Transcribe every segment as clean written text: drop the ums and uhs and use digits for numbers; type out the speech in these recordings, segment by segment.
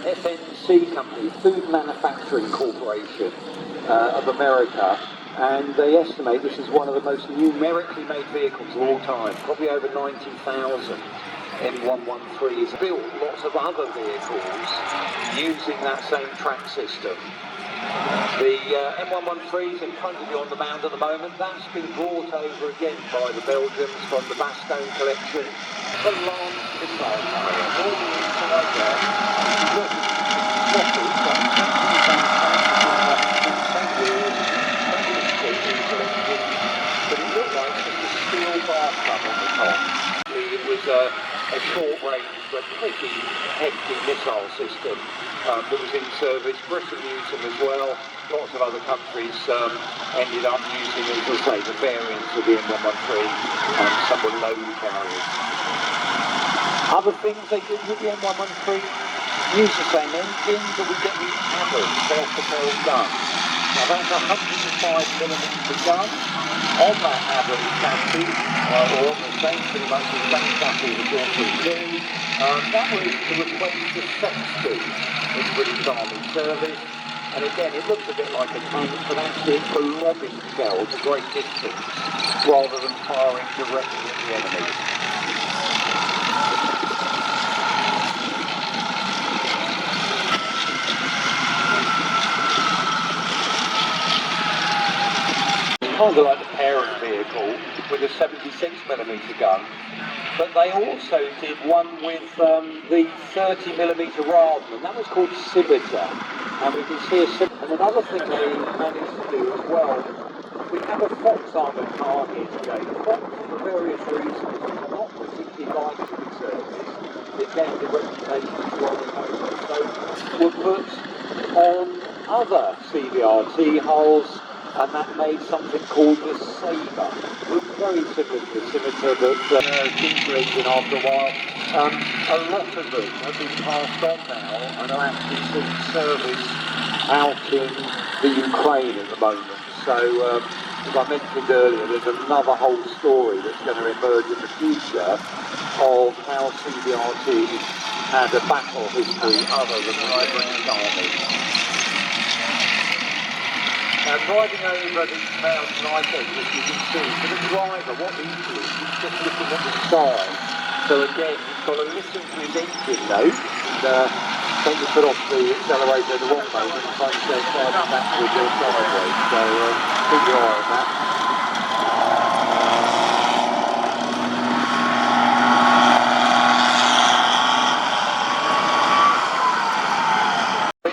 FNC company, Food Manufacturing Corporation of America, and they estimate this is one of the most numerically made vehicles of all time, probably over 90,000 M113s. Built lots of other vehicles using that same track system. The M113 is in front of you on the mound at the moment. That's been brought over again by the Belgians from the Bastogne collection. The large missile carrier. Normally inside there, look, but it looked like just a steel bathtub on the top. It was a short-range but pretty hefty missile system that was in service. Britain used them as well. Lots of other countries ended up using, as I say, the variants of the M113 and some were load carriers. Other things they did with the M113, use the same engine, but we get the Abbot self-propelled gun. Now that's a 105mm gun on that Abbot chassis, or on the same, pretty much the same chassis as the M113. That was to replace the Sexton in British Army service. And again, it looks a bit like a tank, but actually it's for lobbing shells a great distance, rather than firing directly at the enemy. Kind of like the parent vehicle with a 76mm gun, but they also did one with the 30mm Radler, and that was called Scimitar, and we can see a Scimitar. And another thing they managed to do as well, we have a Fox armoured car here today. Fox, for various reasons, is not particularly liked to be serviced. It gained a reputation as well over, so were put on other CVRT hulls, and that made something called the Sabre. Looked very similar to the Scimitar, but diesel engine after a while. A lot of them have been passed on now and are actually being serviced out in the Ukraine at the moment. So, as I mentioned earlier, there's another whole story that's going to emerge in the future of how CVRT had a battle history other than the British Army. Now, driving over these mountain icons, as you can see, for the driver, what he's doing, he's just looking at the sky. So again, he's got to listen to his engine note, and don't you put off the accelerator at the wrong moment and try and go further backwards or sideways. So keep your eye on that.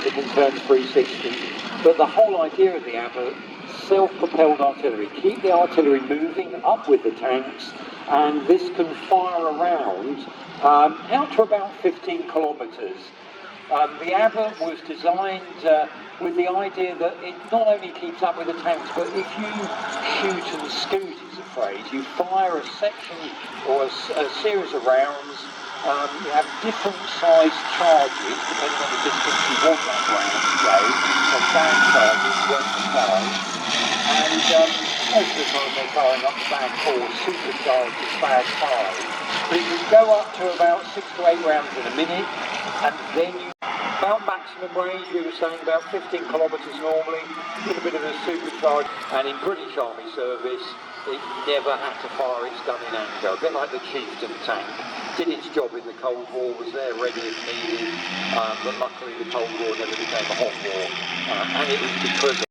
It can turn 360. But the whole idea of the Abbot, self-propelled artillery, keep the artillery moving up with the tanks, and this can fire around out to about 15 kilometres. The Abbot was designed with the idea that it not only keeps up with the tanks, but if you shoot and scoot, is a phrase, you fire a section or a series of rounds. You have different sized charges depending on the distance you want that round to go, from bag charges worth the size, and most of the time they're firing up the bag 4, supercharged bag 5, but it can go up to about 6 to 8 rounds in a minute, and then you about maximum range, we were saying about 15 kilometres normally, a little bit of a supercharge, and in British Army service it never had to fire its gun in anger, a bit like the Chieftain tank. Did its job in the Cold War, was there ready if needed, but luckily the Cold War never became a hot war, and it was because